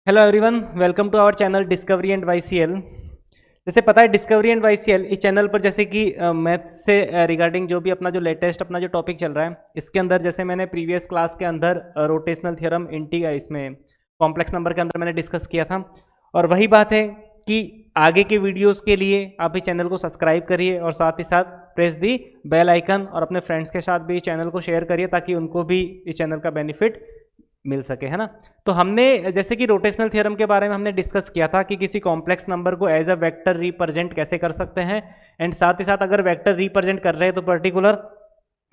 Hello everyone, welcome to our channel discovery and YCL. जैसे पता है डिस्कवरी एंड वाईसीएल इस चैनल पर जैसे कि मैथ से रिगार्डिंग जो भी अपना जो लेटेस्ट अपना जो टॉपिक चल रहा है इसके अंदर जैसे मैंने प्रीवियस क्लास के अंदर रोटेशनल थ्योरम इसमें कॉम्प्लेक्स नंबर के अंदर मैंने डिस्कस किया था। और वही बात है कि आगे के वीडियोस के लिए आप इस चैनल को सब्सक्राइब करिए और साथ ही साथ प्रेस दी बेल आइकन और अपने फ्रेंड्स के साथ भी इस चैनल को शेयर करिए ताकि उनको भी इस चैनल का बेनिफिट मिल सके, है ना। तो हमने जैसे कि रोटेशनल थ्योरम के बारे में हमने डिस्कस किया था कि किसी कॉम्प्लेक्स नंबर को एज अ वेक्टर रिप्रेजेंट कैसे कर सकते हैं, एंड साथ ही साथ अगर वेक्टर रिप्रेजेंट कर रहे हैं तो पर्टिकुलर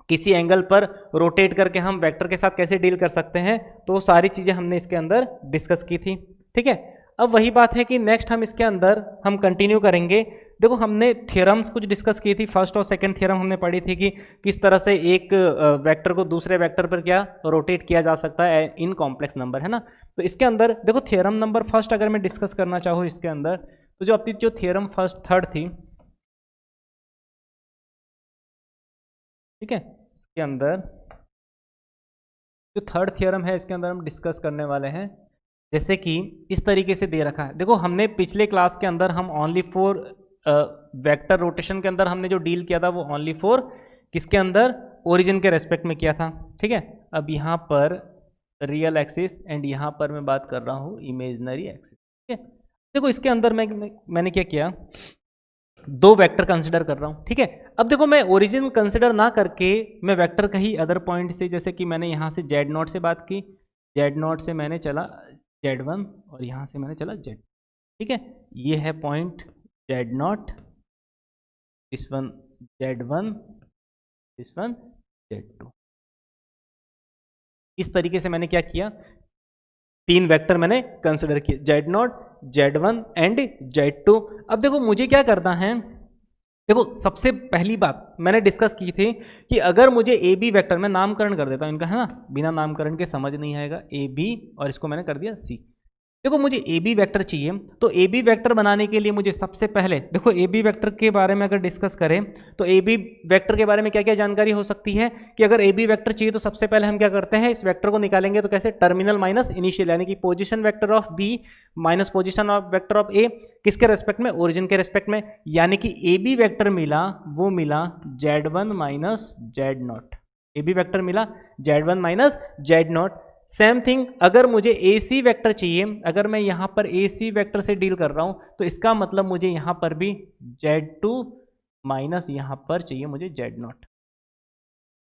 किसी एंगल पर रोटेट करके हम वेक्टर के साथ कैसे डील कर सकते हैं। तो वो सारी चीज़ें हमने इसके अंदर डिस्कस की थी, ठीक है। अब वही बात है कि नेक्स्ट हम इसके अंदर हम कंटिन्यू करेंगे। देखो हमने थ्योरम्स कुछ डिस्कस की थी, फर्स्ट और सेकंड थ्योरम हमने पढ़ी थी कि किस तरह से एक वेक्टर को दूसरे वेक्टर पर क्या रोटेट किया जा सकता है इन कॉम्प्लेक्स नंबर, है ना। तो इसके अंदर देखो थ्योरम नंबर फर्स्ट अगर मैं डिस्कस करना चाहूँ इसके अंदर, तो जो अपनी जो थ्योरम फर्स्ट थर्ड थी, ठीक है, इसके अंदर जो थर्ड थ्योरम है इसके अंदर हम डिस्कस करने वाले हैं। जैसे कि इस तरीके से दे रखा है, देखो हमने पिछले क्लास के अंदर हम ओनली फॉर वेक्टर रोटेशन के अंदर हमने जो डील किया था वो ओनली फॉर किसके अंदर, ओरिजिन के रेस्पेक्ट में किया था, ठीक है। अब यहाँ पर रियल एक्सिस एंड यहाँ पर मैं बात कर रहा हूँ इमेजिनरी एक्सिस, ठीक है। देखो इसके अंदर मैंने क्या किया, दो वेक्टर कंसिडर कर रहा हूँ, ठीक है। अब देखो मैं ओरिजिन कंसिडर ना करके मैं वेक्टर कहीं अदर पॉइंट से, जैसे कि मैंने यहाँ से जेड नॉट से बात की, जेड नॉट से मैंने चला Z1 और यहाँ से मैंने चला Z, ठीक है। ये है point Z not, this one Z1, this one Z2। इस तरीके से मैंने क्या किया, तीन वेक्टर मैंने कंसिडर किए, Z not, Z1 and Z2। अब देखो मुझे क्या करना है, देखो सबसे पहली बात मैंने डिस्कस की थी कि अगर मुझे ए बी वैक्टर, मैं नामकरण कर देता हूं इनका, है ना, बिना नामकरण के समझ नहीं आएगा, ए बी और इसको मैंने कर दिया सी। देखो मुझे ए बी वैक्टर चाहिए, तो ए बी वैक्टर बनाने के लिए मुझे सबसे पहले देखो ए बी वैक्टर के बारे में अगर डिस्कस करें तो ए बी वैक्टर के बारे में क्या क्या जानकारी हो सकती है कि अगर ए बी वैक्टर चाहिए तो सबसे पहले हम क्या करते हैं, इस वैक्टर को निकालेंगे तो कैसे, टर्मिनल माइनस इनिशियल, यानी कि position vector of B minus position of vector of A, किसके रेस्पेक्ट में, ओरिजिन के रेस्पेक्ट में। यानी कि ए बी वैक्टर मिला, वो मिला Z1 minus Z naught, A B vector मिला Z1 minus Z naught. Same thing अगर मुझे ए सी वैक्टर चाहिए, अगर मैं यहां पर ए सी वैक्टर से डील कर रहा हूं तो इसका मतलब मुझे यहां पर भी Z2 माइनस यहां पर चाहिए मुझे Z not,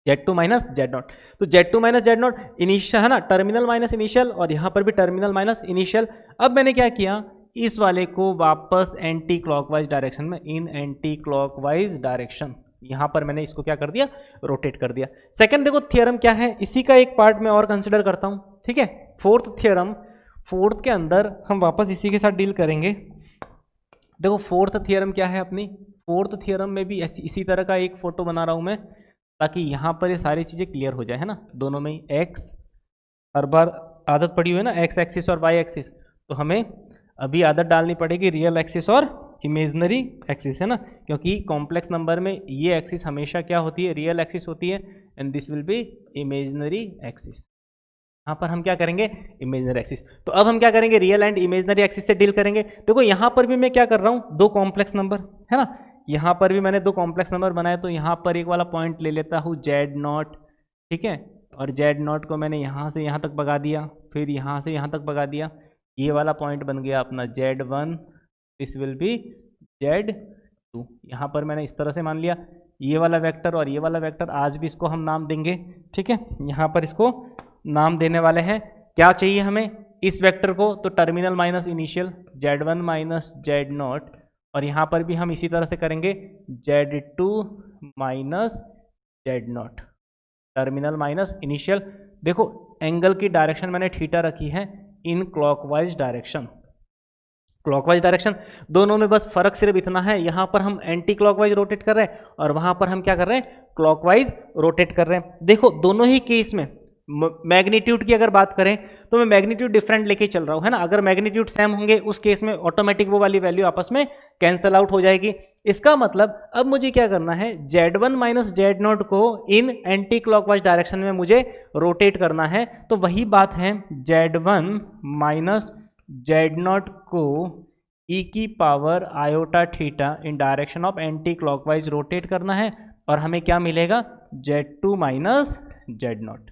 Z2 minus Z not. तो Z2 minus Z not initial, है ना, टर्मिनल माइनस इनिशियल, और यहां पर भी टर्मिनल माइनस इनिशियल। अब मैंने क्या किया, इस वाले को वापस एंटी क्लॉकवाइज डायरेक्शन में, इन एंटी क्लॉकवाइज डायरेक्शन, यहां पर मैंने इसको क्या कर दिया, रोटेट कर दिया। सेकंड देखो थ्योरम क्या है, इसी का एक पार्ट मैं और कंसिडर करता हूं, ठीक है। फोर्थ थ्योरम, फोर्थ के अंदर हम वापस इसी के साथ डील करेंगे। देखो फोर्थ थ्योरम क्या है अपनी, फोर्थ थ्योरम में भी इसी तरह का एक फोटो बना रहा हूं मैं ताकि यहां पर ये सारी चीजें क्लियर हो जाए, है ना। दोनों में ही एक्स, हर बार आदत पड़ी हुई है ना एक्स एक्सिस और वाई एक्सिस, तो हमें अभी आदत डालनी पड़ेगी रियल एक्सिस और इमेजनरी एक्सिस, है ना, क्योंकि कॉम्प्लेक्स नंबर में ये एक्सिस हमेशा क्या होती है, रियल एक्सिस होती है, and this will be imaginary axis. यहाँ पर हम क्या करेंगे, इमेजनरी एक्सिस। तो अब हम क्या करेंगे, रियल एंड इमेजनरी एक्सिस से डील करेंगे। देखो यहाँ पर भी मैं क्या कर रहा हूँ, दो कॉम्प्लेक्स नंबर, है ना, यहाँ पर भी मैंने दो कॉम्प्लेक्स नंबर बनाए, तो यहाँ पर एक वाला पॉइंट ले लेता हूँ जेड नॉट, ठीक है, और जेड नॉट को मैंने यहाँ से यहाँ तक भगा दिया, फिर यहाँ से यहाँ तक भगा दिया, ये वाला पॉइंट बन गया अपना Z1, this will be Z2। यहाँ पर मैंने इस तरह से मान लिया ये वाला वेक्टर और ये वाला वेक्टर, आज भी इसको हम नाम देंगे, ठीक है। यहाँ पर इसको नाम देने वाले हैं, क्या चाहिए हमें इस वेक्टर को, तो terminal minus initial Z1 minus Z not, और यहाँ पर भी हम इसी तरह से करेंगे Z2 minus Z not, terminal minus initial. देखो एंगल की डायरेक्शन मैंने थीटा रखी है in clockwise direction, clockwise direction, दोनों में बस फर्क सिर्फ इतना है, यहां पर हम एंटी क्लॉकवाइज रोटेट कर रहे हैं और वहां पर हम क्या कर रहे हैं, क्लॉकवाइज रोटेट कर रहे हैं। देखो दोनों ही केस में मैग्नीट्यूड की अगर बात करें तो मैं मैग्नीट्यूड डिफरेंट लेके चल रहा हूं, है ना। अगर मैग्नीट्यूड सेम होंगे उस केस में ऑटोमेटिक वो वाली वैल्यू आपस में कैंसल आउट हो जाएगी। इसका मतलब अब मुझे क्या करना है, Z1 माइनस जेड नॉट को इन एंटी क्लॉकवाइज डायरेक्शन में मुझे रोटेट करना है। तो वही बात है Z1 माइनस जेड नॉट को ई की power iota theta in direction of anti clockwise rotate करना है और हमें क्या मिलेगा, Z2 माइनस जेड नॉट।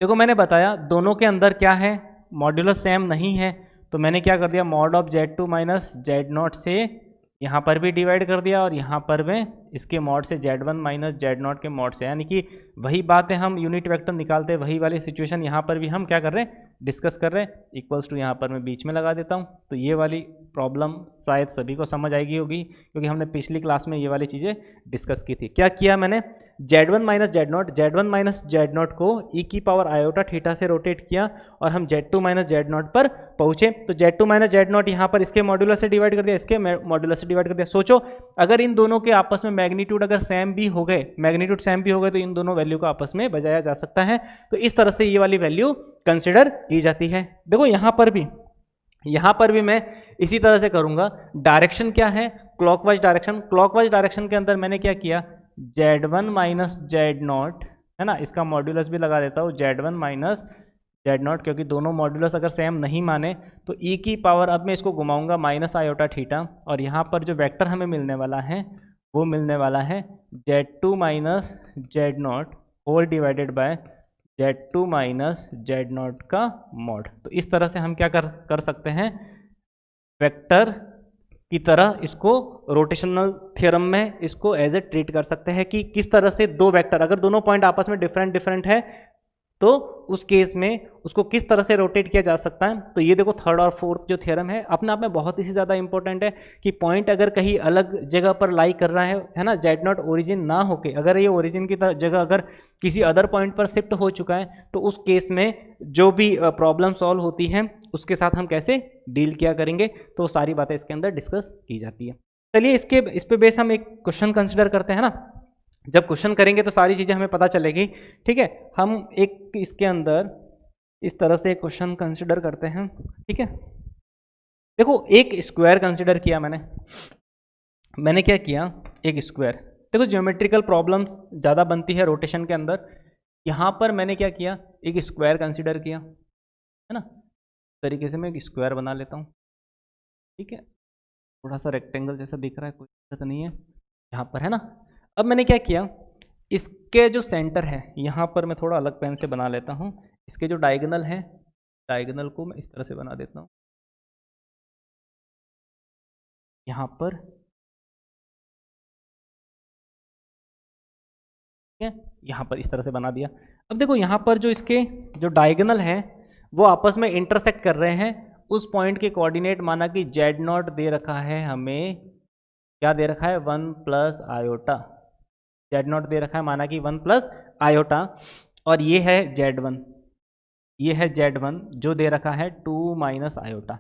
देखो मैंने बताया दोनों के अंदर क्या है, मॉड्यूलस सेम नहीं है, तो मैंने क्या कर दिया, mod of Z2 minus Z not से यहाँ पर भी डिवाइड कर दिया और यहाँ पर मैं इसके मॉड से Z1 माइनस जेड नॉट के मॉड से, यानी कि वही बात है, हम यूनिट वेक्टर निकालते हैं, वही वाली सिचुएशन यहाँ पर भी हम क्या कर रहे हैं, डिस्कस कर रहे हैं। इक्वल्स टू यहाँ पर मैं बीच में लगा देता हूँ, तो ये वाली प्रॉब्लम शायद सभी को समझ आएगी होगी, क्योंकि हमने पिछली क्लास में ये वाली चीज़ें डिस्कस की थी। क्या किया मैंने, Z1 माइनस जेड नॉट को ई की पावर आयोटा थीटा से रोटेट किया और हम Z2 माइनस जेड नॉट पर पहुँचे। तो Z2 माइनस जेड नॉट यहाँ पर इसके मॉड्यूलर से डिवाइड कर दिया, इसके मॉड्यूलर से डिवाइड कर दिया। सोचो अगर इन दोनों के आपस में मैग्नीट्यूड अगर सेम भी हो गए, मैग्नीट्यूड सेम भी हो गए, तो इन दोनों वैल्यू को आपस में बजाया जा सकता है। तो इस तरह से ये वाली वैल्यू कंसिडर की जाती है। देखो यहाँ पर भी मैं इसी तरह से करूंगा। डायरेक्शन क्या है, क्लॉकवाइज डायरेक्शन। क्लॉकवाइज डायरेक्शन के अंदर मैंने क्या किया, Z1 माइनस जेड नॉट है ना, इसका मॉड्यूलस भी लगा देता हूँ Z1 माइनस जेड नॉट, क्योंकि दोनों मॉड्यूलस अगर सेम नहीं माने तो ई की पावर, अब मैं इसको घुमाऊंगा माइनस आयोटा थीटा, और यहाँ पर जो वेक्टर हमें मिलने वाला है वो मिलने वाला है Z2 minus Z naught whole divided by Z2 minus Z naught का मॉड। तो इस तरह से हम क्या कर सकते हैं, वेक्टर की तरह इसको रोटेशनल थ्योरम में इसको एज ए ट्रीट कर सकते हैं कि किस तरह से दो वेक्टर, अगर दोनों पॉइंट आपस में डिफरेंट है तो उस केस में उसको किस तरह से रोटेट किया जा सकता है। तो ये देखो थर्ड और फोर्थ जो थ्योरम है अपने आप में बहुत ही ज़्यादा इंपॉर्टेंट है कि पॉइंट अगर कहीं अलग जगह पर लाई कर रहा है ना, जेड नॉट ओरिजिन ना होके अगर ये ओरिजिन की जगह अगर किसी अदर पॉइंट पर शिफ्ट हो चुका है, तो उस केस में जो भी प्रॉब्लम सॉल्व होती है उसके साथ हम कैसे डील किया करेंगे, तो सारी बातें इसके अंदर डिस्कस की जाती है। चलिए इस पे बेस हम एक क्वेश्चन कंसिडर करते हैं ना। जब क्वेश्चन करेंगे तो सारी चीज़ें हमें पता चलेगी, ठीक है। हम एक इसके अंदर इस तरह से एक क्वेश्चन कंसिडर करते हैं, ठीक है। देखो एक स्क्वायर कंसिडर किया मैंने क्या किया, एक स्क्वायर। देखो ज्योमेट्रिकल प्रॉब्लम्स ज़्यादा बनती है रोटेशन के अंदर, यहाँ पर मैंने क्या किया, एक स्क्वायर कंसिडर किया, है ना। इस तरीके से मैं एक स्क्वायर बना लेता हूँ, ठीक है। थोड़ा सा रेक्टेंगल जैसा दिख रहा है, कोई दिक्कत नहीं है यहाँ पर, है ना। अब मैंने क्या किया, इसके जो सेंटर है यहाँ पर मैं थोड़ा अलग पेन से बना लेता हूँ, इसके जो डायगोनल है, डायगोनल को मैं इस तरह से बना देता हूँ, यहाँ पर, ठीक है, यहाँ पर इस तरह से बना दिया। अब देखो यहाँ पर जो इसके जो डायगोनल है वो आपस में इंटरसेक्ट कर रहे हैं, उस पॉइंट के कोऑर्डिनेट माना कि जेड नॉट दे रखा है हमें, क्या दे रखा है, 1 plus iota. Z not they रखा है माना कि 1 प्लस आयोटा, और ये है Z1, ये है Z1 जो दे रखा है 2 माइनस आयोटा।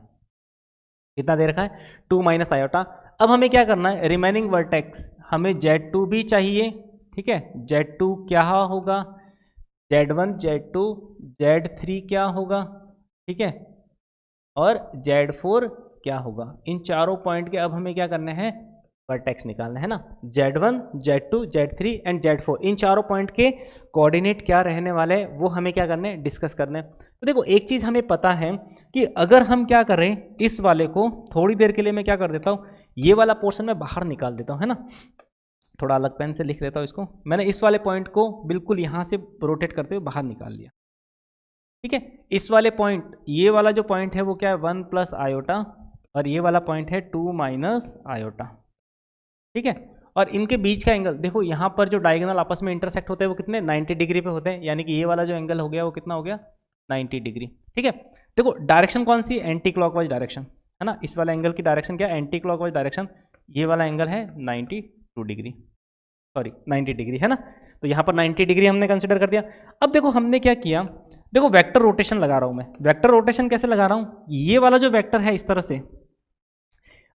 कितना दे रखा है, 2 माइनस आयोटा। अब हमें क्या करना है, रिमेनिंग वर्टेक्स हमें Z2 भी चाहिए, ठीक है। Z2 क्या होगा, Z1 Z2 Z3 क्या होगा, ठीक है, और Z4 क्या होगा। इन चारों पॉइंट के अब हमें क्या करने हैं, वर्टेक्स निकालना है ना। Z1 Z2 Z3 and Z4 इन चारों पॉइंट के कोऑर्डिनेट क्या रहने वाले हैं वो हमें क्या करने हैं, डिस्कस करने। तो देखो एक चीज़ हमें पता है कि अगर हम क्या करें, इस वाले को थोड़ी देर के लिए मैं क्या कर देता हूँ, ये वाला पोर्शन में बाहर निकाल देता हूँ, है ना। थोड़ा अलग पेन से लिख लेता हूँ इसको। मैंने इस वाले पॉइंट को बिल्कुल यहाँ से रोटेट करते हुए बाहर निकाल लिया, ठीक है। इस वाले पॉइंट, ये वाला जो पॉइंट है वो क्या है, 1 प्लस आयोटा, और ये वाला पॉइंट है 2 माइनस आयोटा, ठीक है। और इनके बीच का एंगल देखो, यहाँ पर जो डायगोनल आपस में इंटरसेक्ट होते हैं वो कितने, 90 डिग्री पे होते हैं, यानी कि ये वाला जो एंगल हो गया वो कितना हो गया, 90 डिग्री, ठीक है। देखो डायरेक्शन कौन सी, एंटी क्लॉकवाइज डायरेक्शन, है ना। इस वाला एंगल की डायरेक्शन क्या, एंटी क्लॉकवाइज डायरेक्शन। ये वाला एंगल है 92 डिग्री, सॉरी 90 डिग्री, है ना। तो यहाँ पर 90 डिग्री हमने कंसिडर कर दिया। अब देखो हमने क्या किया, देखो वेक्टर रोटेशन लगा रहा हूँ मैं। वेक्टर रोटेशन कैसे लगा रहा हूँ, ये वाला जो वेक्टर है इस तरह से,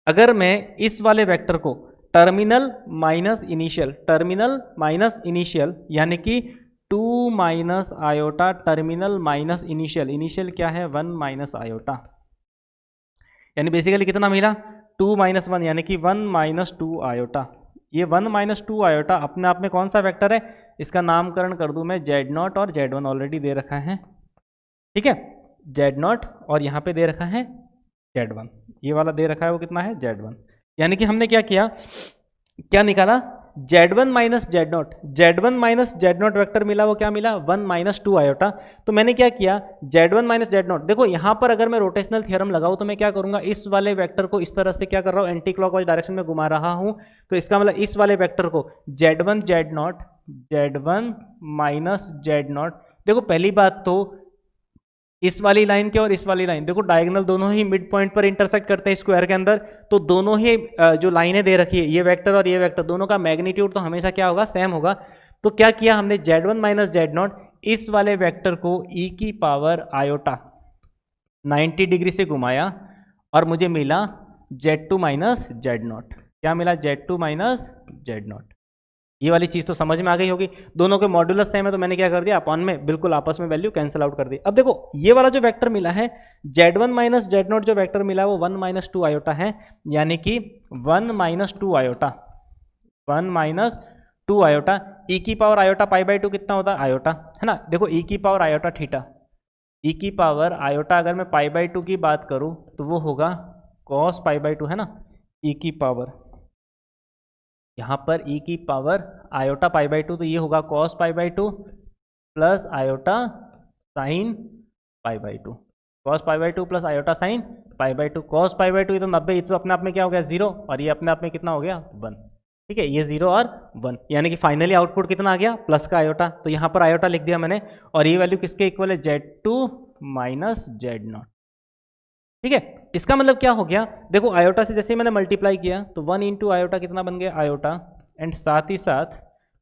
अगर मैं इस वाले वेक्टर को टर्मिनल माइनस इनिशियल यानी कि 2 minus iota, terminal minus initial क्या है, 1 माइनस आयोटा, यानी बेसिकली कितना मिला, 2 माइनस 1 यानी कि 1 माइनस 2 आयोटा। ये 1 माइनस 2 आयोटा अपने आप में कौन सा वेक्टर है, इसका नामकरण कर दूं मैं Z0 और Z1 ऑलरेडी दे रखा है, ठीक है। Z0 और यहाँ पे दे रखा है Z1, ये वाला दे रखा है वो कितना है Z1। यानी कि हमने क्या किया, क्या निकाला, Z1 minus Z0, Z1 minus Z0 vector मिला, वो क्या मिला 1 माइनस 2 आयोटा। तो मैंने क्या किया Z1 माइनस Z0, देखो यहाँ पर अगर मैं रोटेशनल थ्योरम लगाऊँ तो मैं क्या करूँगा, इस वाले वेक्टर को इस तरह से क्या कर रहा हूँ, एंटी क्लॉकवाइज डायरेक्शन में घुमा रहा हूँ। तो इसका मतलब इस वाले वेक्टर को Z1 Z0, Z1 minus Z0, देखो पहली बात तो इस वाली लाइन के और इस वाली लाइन, देखो डायगोनल दोनों ही मिड पॉइंट पर इंटरसेक्ट करते हैं स्क्वायर के अंदर, तो दोनों ही जो लाइनें दे रखी है, ये वेक्टर और ये वेक्टर, दोनों का मैग्नीट्यूड तो हमेशा क्या होगा, सेम होगा। तो क्या किया हमने, Z1 माइनस Z0 इस वाले वेक्टर को e की पावर आयोटा 90 डिग्री से घुमाया और मुझे मिला Z2 माइनस Z0। क्या मिला, Z2 माइनस Z0। ये वाली चीज तो समझ में आ गई होगी, दोनों के मॉड्यूलस सेम है तो मैंने क्या कर दिया, अपॉन में बिल्कुल आपस में वैल्यू कैंसिल आउट कर दी। अब देखो ये वाला जो वेक्टर मिला है Z1 माइनस Z0 जो वेक्टर मिला है वो 1 माइनस 2 आयोटा है, यानी कि 1 माइनस 2 आयोटा, 1 माइनस 2 आयोटा, ई की पावर आयोटा पाई बाई 2 कितना होता है आयोटा, है ना। देखो ई की पावर आयोटा थीटा, ई की पावर आयोटा अगर मैं पाई बाई 2 की बात करूं तो वो होगा कॉस पाई बाई 2, है ना। ई की पावर यहाँ पर e की पावर आयोटा पाई बाई 2, तो ये होगा cos pi by 2 plus iota sine pi by 2, cos pi by 2 plus iota sine pi by 2, cos pi by 2 ये तो 90, ये तो अपने आप में क्या हो गया 0, और ये अपने आप में कितना हो गया 1, ठीक है, ये 0 और 1, यानी कि फाइनली आउटपुट कितना आ गया, प्लस का आयोटा। तो यहाँ पर आयोटा लिख दिया मैंने, और ये वैल्यू किसके इक्वल है, Z2 माइनस Z0, ठीक है। इसका मतलब क्या हो गया, देखो आयोटा से जैसे ही मैंने मल्टीप्लाई किया तो 1 इंटू आयोटा कितना बन गया आयोटा, एंड साथ ही साथ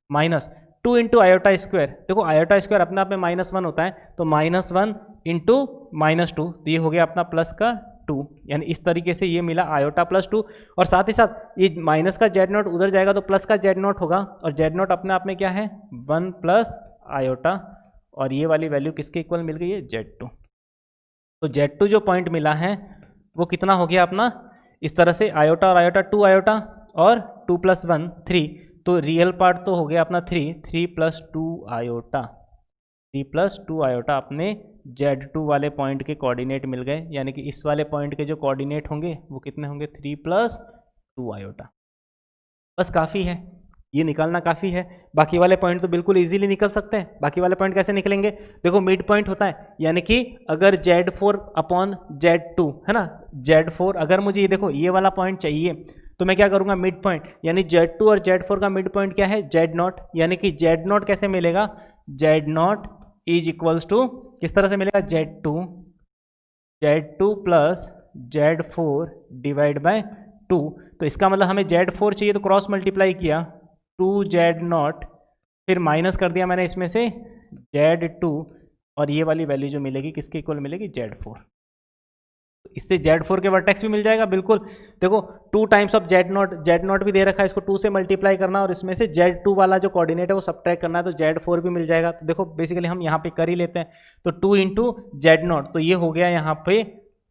माइनस 2 इंटू आयोटा स्क्वायर, देखो आयोटा स्क्वायर अपने आप में -1 होता है, तो -1 इंटू -2, तो ये हो गया अपना प्लस का 2, यानी इस तरीके से ये मिला आयोटा प्लस 2, और साथ ही साथ ये माइनस का Z0 उधर जाएगा तो प्लस का Z0 होगा, और Z0 अपने आप में क्या है 1 प्लस आयोटा, और ये वाली वैल्यू किसके इक्वल मिल गई है Z2। तो Z2 जो पॉइंट मिला है वो कितना हो गया अपना, इस तरह से आयोटा और आयोटा 2 आयोटा और 2 प्लस 1 3, तो रियल पार्ट तो हो गया अपना 3 प्लस 2 आयोटा, 3 प्लस 2 आयोटा अपने Z2 वाले पॉइंट के कोऑर्डिनेट मिल गए, यानी कि इस वाले पॉइंट के जो कोऑर्डिनेट होंगे वो कितने होंगे 3 प्लस 2 आयोटा। बस काफ़ी है, ये निकालना काफ़ी है, बाकी वाले पॉइंट तो बिल्कुल इजीली निकल सकते हैं। बाकी वाले पॉइंट कैसे निकलेंगे, देखो मिड पॉइंट होता है, यानी कि अगर Z4 अपॉन Z2 है ना, Z4 अगर मुझे ये देखो ये वाला पॉइंट चाहिए तो मैं क्या करूंगा मिड पॉइंट, यानी Z2 और Z4 का मिड पॉइंट क्या है Z0, यानी कि Z0 कैसे मिलेगा, Z0 इज इक्वल्स टू किस तरह से मिलेगा Z2 plus Z4 divide by 2, तो इसका मतलब हमें Z4 चाहिए तो क्रॉस मल्टीप्लाई किया 2Z0, फिर माइनस कर दिया मैंने इसमें से Z2, और ये वाली वैल्यू जो मिलेगी किसके इक्वल मिलेगी Z4, इससे Z4 के वर्टेक्स भी मिल जाएगा बिल्कुल। देखो 2 टाइम्स ऑफ Z0 भी दे रखा है, इसको 2 से मल्टीप्लाई करना और इसमें से Z2 वाला जो कोऑर्डिनेट है वो सब्ट्रैक्ट करना है, तो Z4 भी मिल जाएगा। तो देखो बेसिकली हम यहाँ पे कर ही लेते हैं, तो 2 इंटू Z0, तो ये हो गया यहाँ पे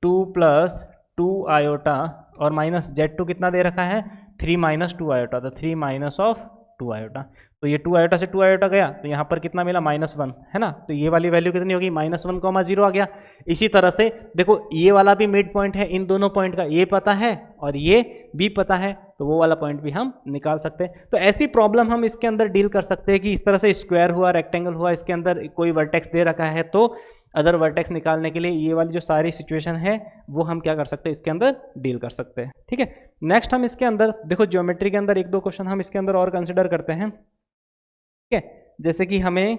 2 प्लस 2 आयोटा, और माइनस Z2 कितना दे रखा है 3 माइनस 2 आयोटा, तो 3 माइनस ऑफ 2 आयोटा, तो ये 2 आयोटा से 2 आयोटा गया तो यहाँ पर कितना मिला -1, है ना। तो ये वाली वैल्यू कितनी होगी -1, 0 आ गया। इसी तरह से देखो ये वाला भी मिड पॉइंट है, इन दोनों पॉइंट का ये पता है और ये भी पता है, तो वो वाला पॉइंट भी हम निकाल सकते हैं। तो ऐसी प्रॉब्लम हम इसके अंदर डील कर सकते हैं कि इस तरह से स्क्वायर हुआ, रेक्टेंगल हुआ, इसके अंदर कोई वर्टेक्स दे रखा है, तो अदर वर्टेक्स निकालने के लिए ये वाली जो सारी सिचुएशन है वो हम क्या कर सकते हैं इसके अंदर डील कर सकते हैं, ठीक है। नेक्स्ट हम इसके अंदर देखो ज्योमेट्री के अंदर 1-2 क्वेश्चन हम इसके अंदर और कंसिडर करते हैं, ठीक है। जैसे कि हमें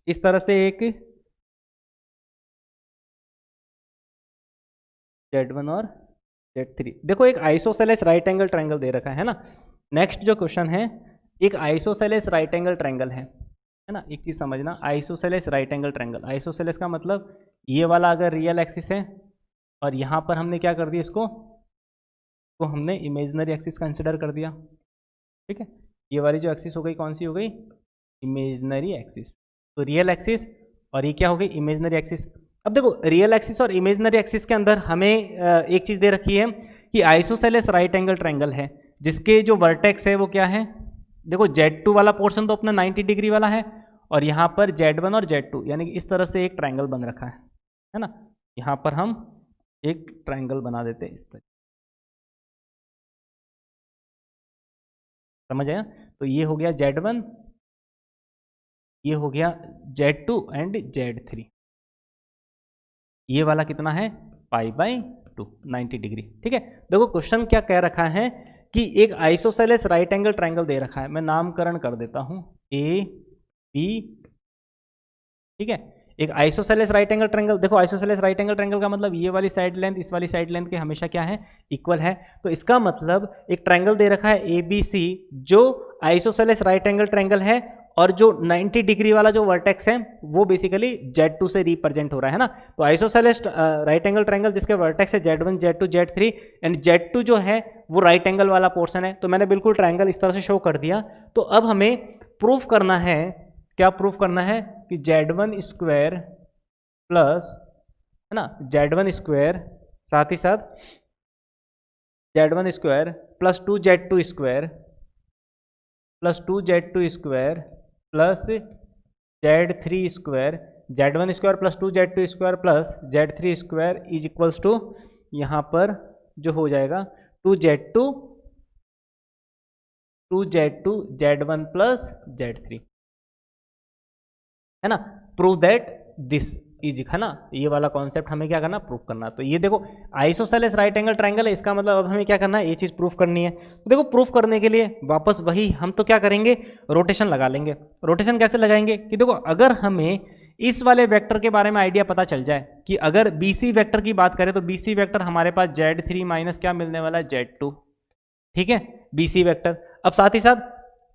इस तरह से एक Z1 और Z3, देखो एक आइसोसेलेस राइट एंगल ट्रायंगल दे रखा है ना। नेक्स्ट जो क्वेश्चन है एक आइसोसेलेस राइट एंगल ट्रायंगल है ना। एक चीज समझना, isosceles right angle triangle, isosceles का मतलब ये वाला अगर रियल एक्सिस है और यहाँ पर हमने क्या कर दिया इसको, तो हमने इमेजिनरी एक्सिस कंसिडर कर दिया, ठीक है। ये वाली जो एक्सिस हो गई कौन सी हो गई, इमेजिनरी एक्सिस, तो रियल एक्सिस, और ये क्या हो गई इमेजिनरी एक्सिस। अब देखो रियल एक्सिस और इमेजिनरी एक्सिस के अंदर हमें एक चीज दे रखी है कि आइसोसेलेस राइट एंगल ट्रायंगल है जिसके जो वर्टेक्स है वो क्या है, देखो Z2 वाला पोर्शन तो अपना 90 डिग्री वाला है, और यहाँ पर Z1 और Z2 यानी कि इस तरह से एक ट्रायंगल बन रखा है ना। यहाँ पर हम एक ट्रायंगल बना देते हैं इस तरह, समझ आया। तो ये हो गया Z1, ये हो गया Z2 एंड Z3। ये वाला कितना है π/2, 90 डिग्री। ठीक है, देखो क्वेश्चन क्या कह रखा है कि एक आइसोसेलेस राइट एंगल ट्रायंगल दे रखा है, मैं नामकरण कर देता हूं AB। ठीक है, एक आइसोसेलेस राइट एंगल ट्रायंगल, देखो आइसोसेलेस राइट एंगल ट्रायंगल का मतलब ये वाली साइड लेंथ इस वाली साइड लेंथ के हमेशा क्या है, इक्वल है। तो इसका मतलब एक ट्रायंगल दे रखा है ABC जो आइसोसेलेस राइट एंगल ट्रायंगल है, और जो 90 डिग्री वाला जो वर्टेक्स है वो बेसिकली Z2 से रिप्रेजेंट हो रहा है ना। तो आइसोसेलेस राइट एंगल ट्रायंगल जिसके वर्टेक्स है Z1, Z2, Z3 and Z2 जो है वो राइट एंगल वाला पोर्शन है। तो मैंने बिल्कुल ट्रायंगल इस तरह से शो कर दिया। तो अब हमें प्रूफ करना है, क्या प्रूफ करना है कि Z1 स्क्वायर प्लस, है ना, Z1 स्क्वायर साथ ही साथ Z1 square plus 2Z2 square plus 2Z2 square plus Z3 square, Z1 square plus 2Z2 square plus Z3 square is equals to, यहाँ पर जो हो जाएगा 2Z2 Z1 प्लस Z3, है ना। प्रूव दैट दिस इज, है ना, ये वाला कॉन्सेप्ट हमें क्या करना, प्रूफ करना। तो ये देखो आइसोसेलेस राइट एंगल ट्रायंगल है, इसका मतलब अब हमें क्या करना है, ये चीज प्रूफ करनी है। तो देखो प्रूफ करने के लिए वापस वही हम तो क्या करेंगे, रोटेशन लगा लेंगे। रोटेशन कैसे लगाएंगे कि देखो अगर हमें इस वाले वेक्टर के बारे में आइडिया पता चल जाए कि अगर BC वेक्टर की बात करें तो BC वेक्टर हमारे पास Z3 माइनस क्या मिलने वाला है, Z2। ठीक है, BC वेक्टर। अब साथ ही साथ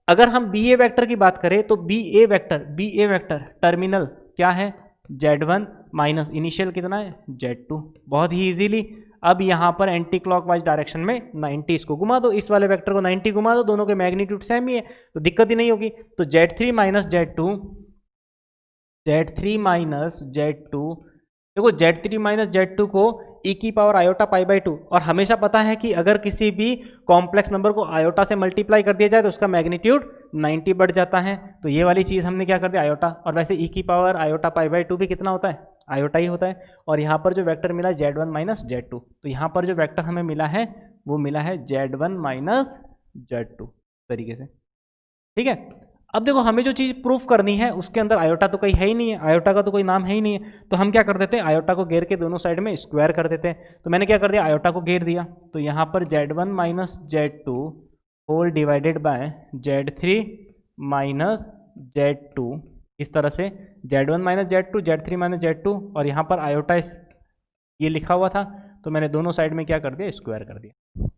अगर हम BA वेक्टर की बात करें तो BA वेक्टर टर्मिनल क्या है, Z1 माइनस इनिशियल कितना है, Z2। बहुत ही इजीली अब यहाँ पर एंटी क्लॉकवाइज डायरेक्शन में 90 इसको घुमा दो, इस वाले वेक्टर को 90 घुमा दो, दोनों के मैग्नीट्यूड सेम ही है तो दिक्कत ही नहीं होगी। तो Z3 माइनस Z2, देखो Z3 माइनस Z2 को e की पावर आयोटा π/2, और हमेशा पता है कि अगर किसी भी कॉम्प्लेक्स नंबर को आयोटा से मल्टीप्लाई कर दिया जाए तो उसका मैग्नीट्यूड 90 बढ़ जाता है। तो ये वाली चीज़ हमने क्या कर दिया, आयोटा। और वैसे e की पावर आयोटा π/2 भी कितना होता है, आयोटा ही होता है। और यहाँ पर जो वेक्टर मिला Z1 माइनस Z2, तो यहाँ पर जो वेक्टर हमें मिला है वो मिला है Z1 माइनस Z2 तरीके से। ठीक है, अब देखो हमें जो चीज़ प्रूफ करनी है उसके अंदर आयोटा तो कहीं है ही नहीं है, आयोटा का तो कोई नाम है ही नहीं है। तो हम क्या कर देते हैं, आयोटा को घेर के दोनों साइड में स्क्वायर कर देते हैं। तो मैंने क्या कर दिया, आयोटा को घेर दिया। तो यहाँ पर Z1 minus Z2 whole divided by Z3 minus Z2, इस तरह से Z1 minus Z2, Z3 minus Z2, और यहाँ पर आयोटा ये लिखा हुआ था तो मैंने दोनों साइड में क्या कर दिया, स्क्वायर कर दिया।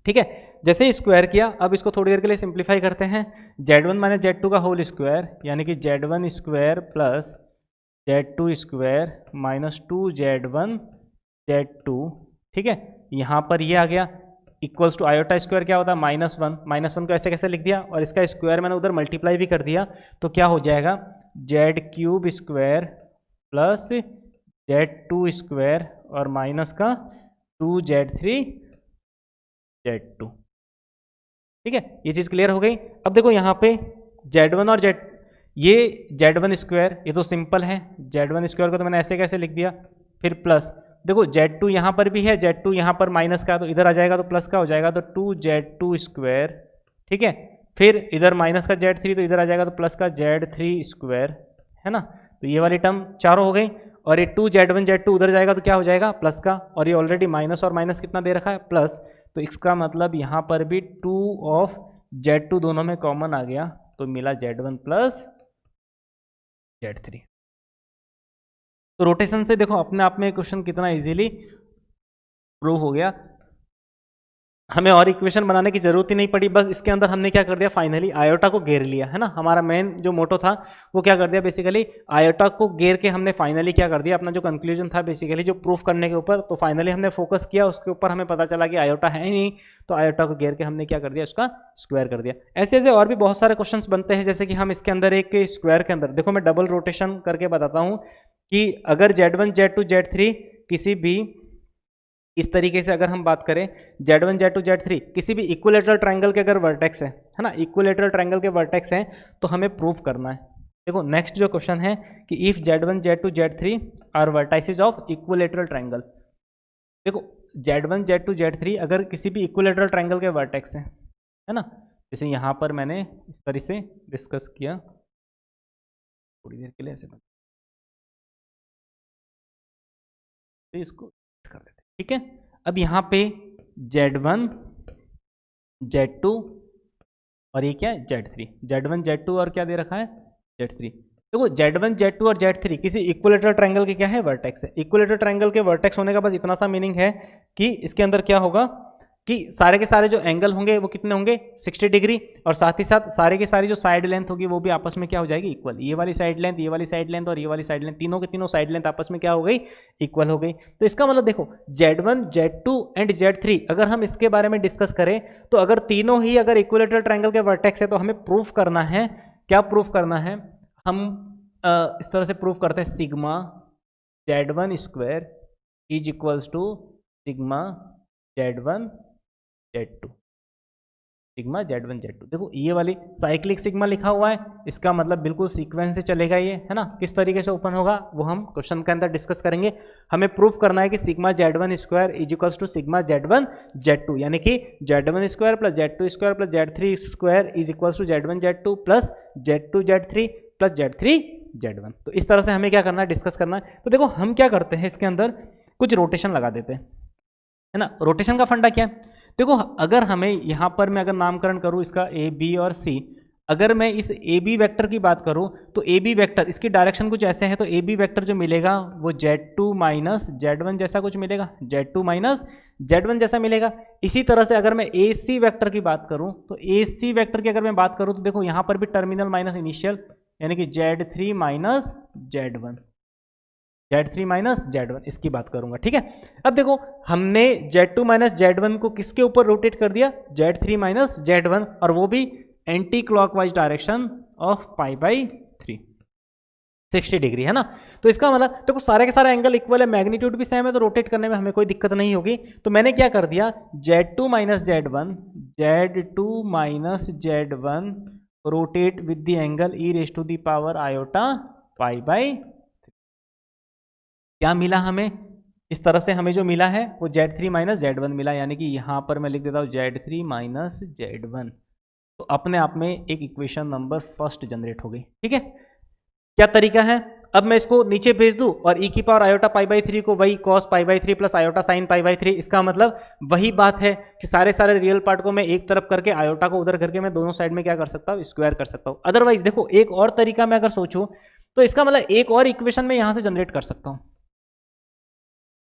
ठीक है, जैसे ही स्क्वायर किया अब इसको थोड़ी देर के लिए सिंप्लीफाई करते हैं। Z1 माइनस Z2 का होल स्क्वायर यानी कि Z1 square plus Z2 square minus 2Z1 Z2। ठीक है, यहाँ पर ये आ गया इक्वल्स टू आयोटा स्क्वायर क्या होता है, -1। -1 को ऐसे कैसे लिख दिया, और इसका स्क्वायर मैंने उधर मल्टीप्लाई भी कर दिया तो क्या हो जाएगा, Z³ square plus Z2 square और माइनस का 2Z3 Z2। ठीक है, ये चीज़ क्लियर हो गई। अब देखो यहाँ पे Z1 और ये Z1 स्क्वायर, ये तो सिंपल है, Z1 स्क्वायर को तो मैंने ऐसे कैसे लिख दिया, फिर प्लस देखो Z2 यहाँ पर भी है, Z2 यहाँ पर माइनस का तो इधर आ जाएगा तो प्लस का हो जाएगा तो 2Z2 स्क्वायर। ठीक है, फिर इधर माइनस का Z3 तो इधर आ जाएगा तो प्लस का Z3 स्क्वायर, है ना। तो ये वाली टर्म चारों हो गई, और ये 2Z1 Z2 उधर जाएगा तो क्या हो जाएगा, प्लस का, और ये ऑलरेडी माइनस और माइनस कितना दे रखा है, प्लस। तो इसका मतलब यहाँ पर भी 2 ऑफ Z2 दोनों में कॉमन आ गया तो मिला Z1 प्लस Z3। तो रोटेशन से देखो अपने आप में क्वेश्चन कितना इजीली प्रूव हो गया, हमें और इक्वेशन बनाने की जरूरत ही नहीं पड़ी। बस इसके अंदर हमने क्या कर दिया, फाइनली आयोटा को घेर लिया, है ना। हमारा मेन जो मोटो था वो क्या कर दिया, बेसिकली आयोटा को घेर के हमने फाइनली क्या कर दिया, अपना जो कंक्लूजन था बेसिकली जो प्रूफ करने के ऊपर, तो फाइनली हमने फोकस किया उसके ऊपर, हमें पता चला कि आयोटा है ही नहीं, तो आयोटा को घेर के हमने क्या कर दिया, उसका स्क्वायर कर दिया। ऐसे ऐसे और भी बहुत सारे क्वेश्चन बनते हैं, जैसे कि हम इसके अंदर एक स्क्वायर के अंदर देखो मैं डबल रोटेशन करके बताता हूँ कि अगर Z1 Z2 Z3 किसी भी इस तरीके से अगर हम बात करें Z1 Z2 Z3 किसी भी इक्विलेटरल ट्रायंगल के अगर वर्टेक्स है ना, इक्विलेटरल ट्रायंगल के वर्टेक्स हैं तो हमें प्रूफ करना है। देखो नेक्स्ट जो क्वेश्चन है कि if Z1 Z2 Z3 are vertices of equilateral triangle. देखो Z1 Z2 Z3 अगर किसी भी इक्विलेटरल ट्रायंगल के वर्टेक्स हैं, है ना, जैसे यहाँ पर मैंने इस तरह से डिस्कस किया, थोड़ी देर के लिए ऐसे तो इसको कर देते हैं, ठीक है। अब यहाँ पे Z1 Z2 और ये क्या है Z3, Z1 Z2 और क्या दे रखा है Z3। देखो Z1 Z2 और Z3 किसी इक्विलेटरल ट्रायंगल के क्या है वर्टेक्स है। इक्विलेटरल ट्रायंगल के वर्टेक्स होने का बस इतना सा मीनिंग है कि इसके अंदर क्या होगा कि सारे के सारे जो एंगल होंगे वो कितने होंगे 60 डिग्री, और साथ ही साथ सारे के सारी जो साइड लेंथ होगी वो भी आपस में क्या हो जाएगी इक्वल। ये वाली साइड लेंथ, ये वाली साइड लेंथ और ये वाली साइड लेंथ, तीनों के तीनों साइड लेंथ आपस में क्या हो गई इक्वल हो गई। तो इसका मतलब देखो Z1 Z2 एंड Z3 अगर हम इसके बारे में डिस्कस करें तो अगर तीनों ही अगर इक्विलेटरल ट्रायंगल के वर्टेक्स है तो हमें प्रूफ करना है, क्या प्रूफ करना है, हम इस तरह से प्रूफ करते हैं sigma Z1 square is equals to sigma Z1 Z2, sigma Z1 Z2। देखो ये वाली साइक्लिक सिग्मा लिखा हुआ है, इसका मतलब बिल्कुल सीक्वेंस से चलेगा ये, है ना। किस तरीके से ओपन होगा वो हम क्वेश्चन के अंदर डिस्कस करेंगे। हमें प्रूफ करना है कि sigma Z1 square is equals to sigma Z1 Z2, यानी कि Z1 square plus Z2 square plus Z3 square is equals to Z1 Z2 plus Z2 Z3 plus Z3 Z1। तो इस तरह से हमें क्या करना है डिस्कस करना है। तो देखो हम क्या करते हैं इसके अंदर कुछ रोटेशन लगा देते हैं, है ना। रोटेशन का फंडा क्या है, देखो अगर हमें यहाँ पर मैं अगर नामकरण करूँ इसका ए बी और सी, अगर मैं इस ए बी वैक्टर की बात करूँ तो ए बी वैक्टर इसकी डायरेक्शन कुछ ऐसे है, तो ए बी वैक्टर जो मिलेगा वो Z2 माइनस Z1 जैसा कुछ मिलेगा, Z2 माइनस Z1 जैसा मिलेगा। इसी तरह से अगर मैं ए सी वैक्टर की बात करूँ तो ए सी वैक्टर की अगर मैं बात करूँ तो देखो यहाँ पर भी टर्मिनल माइनस इनिशियल, यानी कि Z3 minus Z1, Z3 minus Z1 इसकी बात करूंगा, ठीक है। अब देखो हमने Z2 माइनस Z1 को किसके ऊपर रोटेट कर दिया, Z3 माइनस Z1, और वो भी anti clockwise direction of pi by 3, 60 degree, है ना। तो इसका मतलब देखो सारे के सारे एंगल इक्वल है, मैग्नीट्यूड भी सेम है, तो रोटेट करने में हमें कोई दिक्कत नहीं होगी। तो मैंने क्या कर दिया Z2 minus Z1, Z2 minus Z1 rotate with the angle e raise to the power iota pi by, क्या मिला हमें, इस तरह से हमें जो मिला है वो Z3 माइनस Z1 मिला, यानी कि यहां पर मैं लिख देता हूं Z3 माइनस Z1। तो अपने आप में एक इक्वेशन नंबर फर्स्ट जनरेट हो गई, ठीक है। क्या तरीका है, अब मैं इसको नीचे भेज दूं और e की पावर आयोटा पाई बाई 3 को वही cos pi by 3 plus iota sine pi by 3, इसका मतलब वही बात है कि सारे सारे रियल पार्ट को मैं एक तरफ करके आयोटा को उधर करके मैं दोनों साइड में क्या कर सकता हूँ स्क्वायर कर सकता हूँ। अदरवाइज देखो एक और तरीका मैं अगर सोचूं तो इसका मतलब एक और इक्वेशन मैं यहां से जनरेट कर सकता हूं,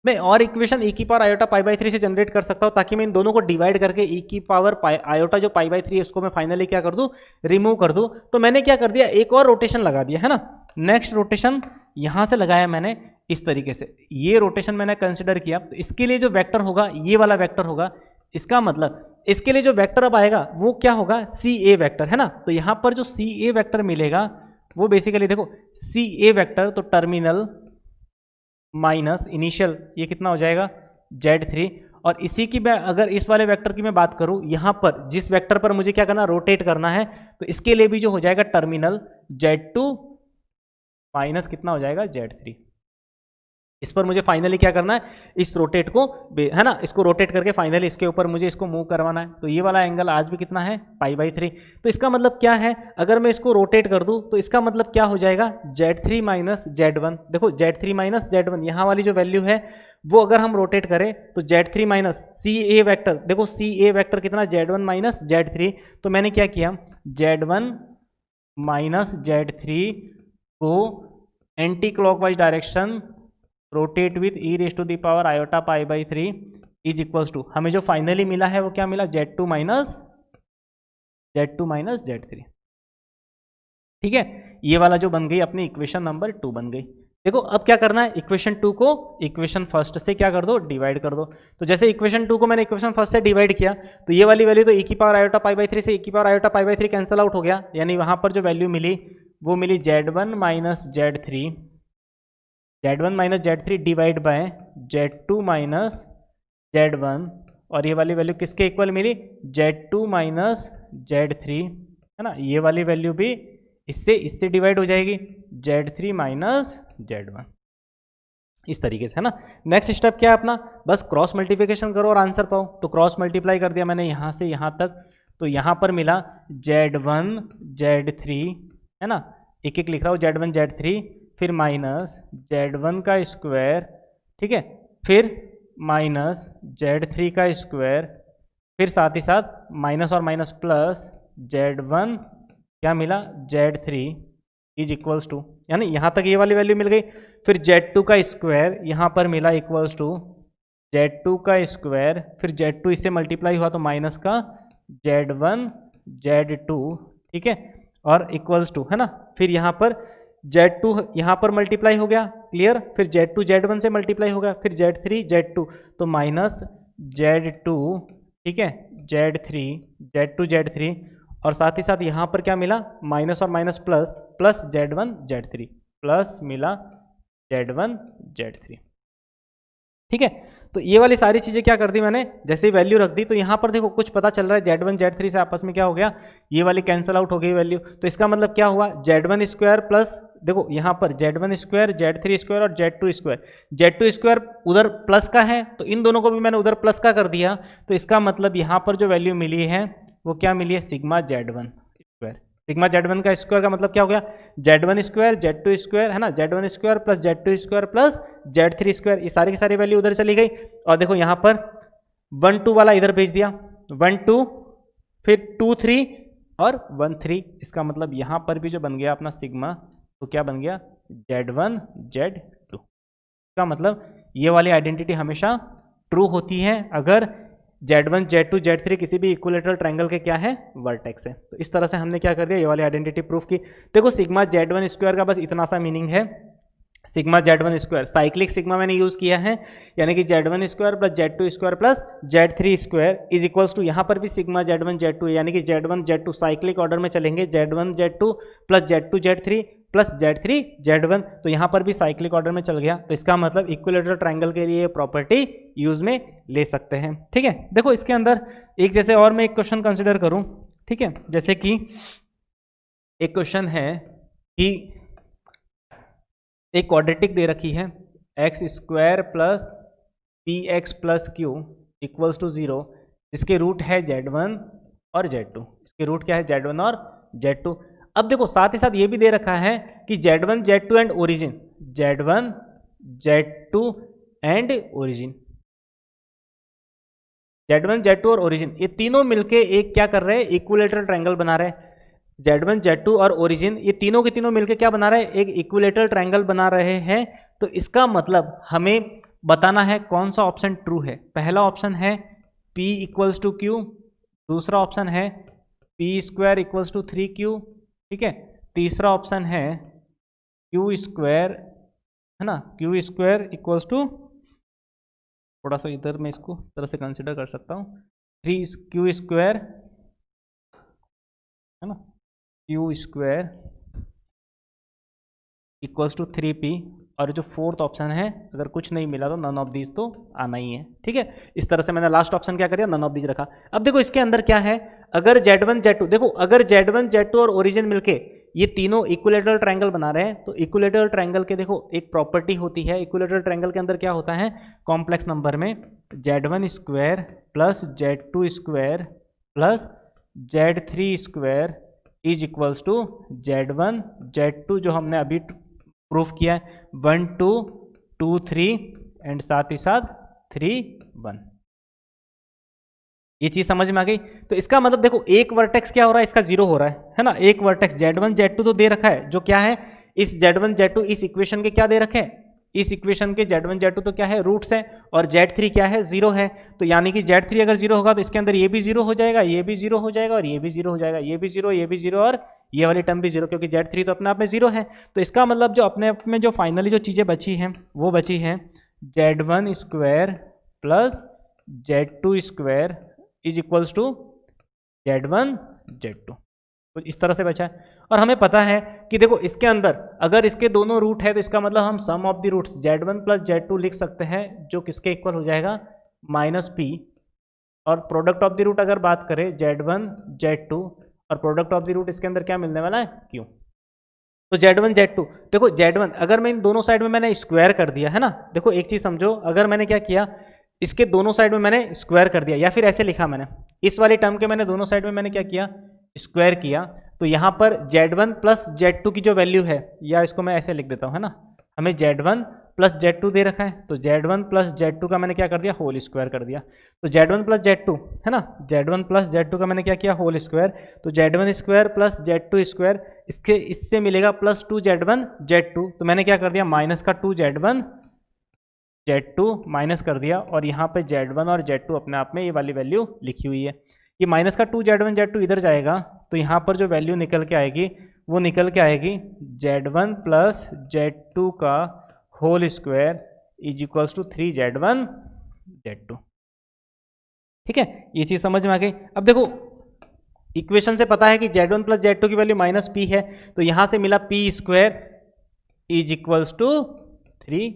मैं और इक्वेशन e की पावर आयोटा पाई बाई 3 से जनरेट कर सकता हूं, ताकि मैं इन दोनों को डिवाइड करके e की पावर आयोटा जो पाई बाई 3 है उसको मैं फाइनली क्या कर दूं रिमूव कर दूं। तो मैंने क्या कर दिया एक और रोटेशन लगा दिया, है ना। नेक्स्ट रोटेशन यहां से लगाया मैंने इस तरीके से, ये रोटेशन मैंने कंसिडर किया। तो इसके लिए जो वेक्टर होगा ये वाला वेक्टर होगा, इसका मतलब इसके लिए जो वेक्टर अब आएगा वो क्या होगा सी ए वैक्टर, है ना। तो यहां पर जो सी ए वैक्टर मिलेगा वो बेसिकली देखो सी ए वैक्टर, तो टर्मिनल माइनस इनिशियल, ये कितना हो जाएगा Z3। और इसी की मैं अगर इस वाले वेक्टर की मैं बात करूं, यहां पर जिस वेक्टर पर मुझे क्या करना रोटेट करना है, तो इसके लिए भी जो हो जाएगा टर्मिनल Z2 माइनस कितना हो जाएगा Z3। इस पर मुझे फाइनली क्या करना है इस रोटेट को, है ना, इसको रोटेट करके फाइनली इसके ऊपर मुझे इसको मूव करवाना है। तो ये वाला एंगल आज भी कितना है पाई बाई 3। तो इसका मतलब क्या है, अगर मैं इसको रोटेट कर दूं तो इसका मतलब क्या हो जाएगा Z3 माइनस Z1। देखो Z3 माइनस Z1 यहाँ वाली जो वैल्यू है वो अगर हम रोटेट करें तो Z3 माइनस सी ए वैक्टर, देखो सी ए वैक्टर कितना Z1 माइनस Z3। तो मैंने क्या किया Z1 माइनस Z3 को anticlockwise direction rotate with e raise to the power iota pi by 3 is equals to, हमें जो फाइनली मिला है वो क्या मिला Z2 माइनस Z3, ठीक है। ये वाला जो बन गई अपनी इक्वेशन नंबर 2 बन गई। देखो अब क्या करना है इक्वेशन 2 को इक्वेशन फर्स्ट से क्या कर दो डिवाइड कर दो। तो जैसे इक्वेशन 2 को मैंने इक्वेशन फर्स्ट से डिवाइड किया तो ये वाली वैल्यू तो e की पावर आयोटा पाई बाई 3 से e की power iota pi by 3 cancel out हो गया, यानी वहां पर जो वैल्यू मिली वो मिली Z1 minus Z3 divide by Z2 minus Z1, और ये वाली वैल्यू किसके इक्वल मिली Z2 माइनस Z3, है ना। ये वाली वैल्यू भी इससे डिवाइड हो जाएगी Z3 माइनस Z1, इस तरीके से, है ना। नेक्स्ट स्टेप क्या है अपना, बस क्रॉस मल्टीप्लिकेशन करो और आंसर पाओ। तो क्रॉस मल्टीप्लाई कर दिया मैंने यहाँ से यहाँ तक, तो यहाँ पर मिला Z1 Z3, है ना, एक एक लिख रहा हूँ, Z1 Z3, फिर माइनस Z1 का स्क्वायर, ठीक है, फिर माइनस Z3 का स्क्वायर, फिर साथ ही साथ माइनस और माइनस प्लस Z1 क्या मिला Z3 इज इक्वल्स टू, यानी यहाँ तक ये वाली वैल्यू मिल गई। फिर Z2 का स्क्वायर यहाँ पर मिला इक्वल्स टू Z2 का स्क्वायर, फिर Z2 इससे मल्टीप्लाई हुआ तो माइनस का Z1 Z2, ठीक है, और इक्वल्स टू, है ना। फिर यहाँ पर Z2 यहाँ पर मल्टीप्लाई हो गया, क्लियर, फिर Z2 Z1 से मल्टीप्लाई हो गया, फिर Z3 Z2, तो माइनस Z2, ठीक है, Z3 Z2 Z3, और साथ ही साथ यहाँ पर क्या मिला, माइनस और minus plus, plus Z1 Z3, plus मिला Z1 Z3, ठीक है। तो ये वाली सारी चीज़ें क्या कर दी मैंने, जैसे ही वैल्यू रख दी, तो यहाँ पर देखो कुछ पता चल रहा है, Z1 Z3 से आपस में क्या हो गया, ये वाली कैंसिल आउट हो गई वैल्यू। तो इसका मतलब क्या हुआ, Z1 स्क्वायर प्लस, देखो यहाँ पर Z1 स्क्वायर Z3 स्क्वायर और Z2 स्क्वायर, Z2 स्क्वायर उधर प्लस का है, तो इन दोनों को भी मैंने उधर प्लस का कर दिया। तो इसका मतलब यहाँ पर जो वैल्यू मिली है वो क्या मिली है, sigma Z1 square. Sigma Z1 का स्क्वायर का मतलब क्या हो गया, Z1 स्क्वायर Z2 स्क्वायर, है ना, Z1 square plus Z2 square plus Z3 square, ये सारी की सारी वैल्यू उधर चली गई। और देखो यहाँ पर 1 2 वाला इधर भेज दिया, 1 2, फिर 2 3 और 1 3, इसका मतलब यहाँ पर भी जो बन गया अपना सिग्मा, तो क्या बन गया, Z1 Z2। इसका मतलब ये वाली आइडेंटिटी हमेशा ट्रू होती है अगर Z1 Z2 Z3 किसी भी इक्विलेटरल ट्रायंगल के क्या है, वर्टेक्स है। तो इस तरह से हमने क्या कर दिया, ये वाली आइडेंटिटी प्रूफ की। देखो सिग्मा Z1 स्क्वायर का बस इतना सा मीनिंग है, sigma Z1 square cyclic sigma मैंने यूज किया है, यानी कि Z1 square plus Z2 square plus Z3 square is equals to, यहाँ पर भी सिग्मा Z1 Z2 यानी कि Z1 Z2 साइक्लिक ऑर्डर में चलेंगे, Z1 Z2 plus Z2 Z3 plus Z3 Z1, तो यहाँ पर भी साइक्लिक ऑर्डर में चल गया। तो इसका मतलब इक्विलेटरल ट्रायंगल के लिए प्रॉपर्टी यूज में ले सकते हैं, ठीक है। देखो इसके अंदर एक जैसे और मैं एक क्वेश्चन कंसिडर करूं, ठीक है, जैसे कि एक क्वेश्चन है कि एक क्वाड्रेटिक दे रखी है, x square plus p x plus q equals to 0, इसके रूट है Z1 और Z2, इसके रूट क्या है, Z1 और Z2। अब देखो साथ ही साथ ये भी दे रखा है कि Z1 Z2 and origin, Z1 Z2 and origin, Z1 Z2 और ओरिजिन, ये तीनों मिलके एक क्या कर रहे हैं, इक्विलेटरल ट्रायंगल बना रहे हैं। Z1 Z2 और ओरिजिन ये तीनों के तीनों मिलके क्या बना रहे हैं, एक इक्विलेटरल ट्रायंगल बना रहे हैं। तो इसका मतलब हमें बताना है कौन सा ऑप्शन ट्रू है। पहला ऑप्शन है P इक्वल्स टू Q, दूसरा ऑप्शन है P square equals to 3Q, ठीक है, तीसरा ऑप्शन है Q स्क्वायर, है ना, Q स्क्वायर इक्वल्स टू, थोड़ा सा इधर मैं इसको इस तरह से कंसिडर कर सकता हूँ, 3Q स्क्वायर, है ना, Q square equals to 3P, और जो फोर्थ ऑप्शन है अगर कुछ नहीं मिला तो नन ऑफ दीज तो आना ही है, ठीक है। इस तरह से मैंने लास्ट ऑप्शन क्या कर दिया, नन ऑफ दीज रखा। अब देखो इसके अंदर क्या है, अगर Z1 Z2, देखो अगर Z1 Z2 और ओरिजिन मिलके ये तीनों इक्विलेटरल ट्रायंगल बना रहे हैं, तो इक्विलेटरल ट्रायंगल के देखो एक प्रॉपर्टी होती है, इक्विलेटरल ट्रायंगल के अंदर क्या होता है, कॉम्प्लेक्स नंबर में Z1 square plus Z2 square plus Z3 square is equals to Z1 Z2, जो हमने अभी प्रूफ किया है, 1 2 2 3 एंड साथ ही साथ 3 1। ये चीज समझ में आ गई। तो इसका मतलब देखो एक वर्टेक्स क्या हो रहा है, इसका 0 हो रहा है ना, एक वर्टेक्स Z1 Z2 तो दे रखा है, जो क्या है, इस Z1 Z2 इस इक्वेशन के क्या दे रखे हैं, इस इक्वेशन के Z1 Z2 तो क्या है, रूट्स है, और Z3 क्या है, 0 है। तो यानी कि Z3 अगर 0 होगा तो इसके अंदर ये भी 0 हो जाएगा, ये भी 0 हो जाएगा, और ये भी 0 हो जाएगा, ये भी 0, ये भी 0, और ये वाली टर्म भी 0, क्योंकि Z3 तो अपने आप में 0 है। तो इसका मतलब जो अपने आप में जो फाइनली जो चीज़ें बची हैं वो बची हैं Z1 square plus Z2 square is equals to Z1 Z2, तो इस तरह से बचा है। और हमें पता है कि देखो इसके अंदर अगर इसके दोनों रूट है तो इसका मतलब हम sum of the roots Z1 plus Z2 लिख सकते हैं, जो किसके इक्वल हो जाएगा, -P, और प्रोडक्ट ऑफ द रूट अगर बात करें Z1 Z2, और प्रोडक्ट ऑफ द रूट इसके अंदर क्या मिलने वाला है, Q। तो Z1 Z2, देखो Z1 अगर मैं इन दोनों साइड में मैंने स्क्वायर कर दिया है ना, देखो एक चीज समझो, अगर मैंने क्या किया, इसके दोनों साइड में मैंने स्क्वायर कर दिया, या फिर ऐसे लिखा मैंने, इस वाली टर्म के मैंने दोनों साइड में मैंने क्या किया, स्क्वायर किया, तो यहाँ पर Z1 प्लस Z2 की जो वैल्यू है, या इसको मैं ऐसे लिख देता हूँ है ना, हमें Z1 प्लस Z2 दे रखा है, तो Z1 प्लस Z2 का मैंने क्या कर दिया, होल स्क्वायर कर दिया। तो Z1 प्लस Z2 है ना, Z1 प्लस Z2 का मैंने क्या किया, होल स्क्वायर, तो Z1 square plus Z2 square, इससे मिलेगा प्लस 2Z1 Z2, तो मैंने क्या कर दिया, माइनस का 2Z1 Z2 माइनस कर दिया, और यहाँ पे Z1 और Z2 अपने आप में ये वाली वैल्यू लिखी हुई है। ये माइनस का 2Z1 Z2 इधर जाएगा, तो यहाँ पर जो वैल्यू निकल के आएगी वो निकल के आएगी Z1 प्लस Z2 का whole square is equals to 3Z1 Z2। ठीक है, ये चीज समझ में आ गई। अब देखो इक्वेशन से पता है कि Z1 प्लस Z2 की वैल्यू माइनस P है, तो यहां से मिला P square is equals to 3,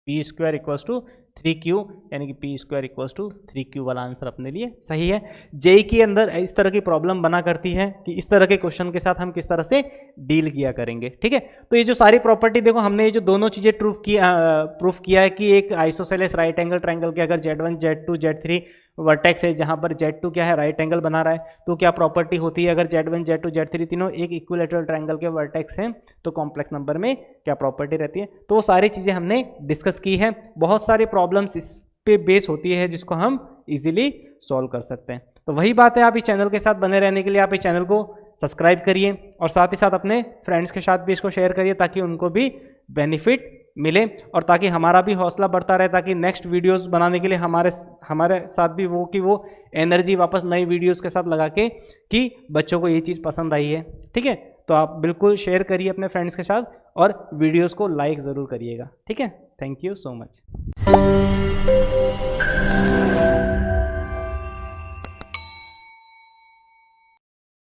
P square equals to 3Q, यानी कि P square equals to 3Q वाला आंसर अपने लिए सही है। जेई के अंदर इस तरह की प्रॉब्लम बना करती है कि इस तरह के क्वेश्चन के साथ हम किस तरह से डील किया करेंगे। ठीक है, तो ये जो सारी प्रॉपर्टी देखो, हमने ये जो दोनों चीजें प्रूफ किया है कि एक आइसोसेलेस राइट एंगल ट्रायंगल के अगर Z1 Z2 Z3 वर्टेक्स है, जहां पर Z2 क्या है, राइट एंगल बना रहा है, तो क्या प्रॉपर्टी होती है, अगर Z1 Z2 Z3 तीनों एक इक्विलैटरल ट्रायंगल के वर्टेक्स हैं, तो कॉम्प्लेक्स नंबर में क्या प्रॉपर्टी रहती है। तो वो सारी चीजें हमने डिस्कस की है। बहुत सारी प्रॉब्लम्स इस पे बेस होती है जिसको हम इजीली सॉल्व कर सकते हैं। तो वही बात है, आप इस चैनल के साथ बने रहने के लिए आप इस चैनल को सब्सक्राइब करिए, और साथ ही साथ अपने फ्रेंड्स के साथ भी इसको शेयर करिए, ताकि उनको भी बेनिफिट मिले, और ताकि हमारा भी हौसला बढ़ता रहे, ताकि नेक्स्ट वीडियोस बनाने के लिए हमारे साथ भी वो एनर्जी वापस नई वीडियोस के साथ लगा के कि बच्चों को ये चीज़ पसंद आई है। ठीक है, तो आप बिल्कुल शेयर करिए अपने फ्रेंड्स के साथ, और वीडियोस को लाइक ज़रूर करिएगा। ठीक है, थैंक यू सो मच।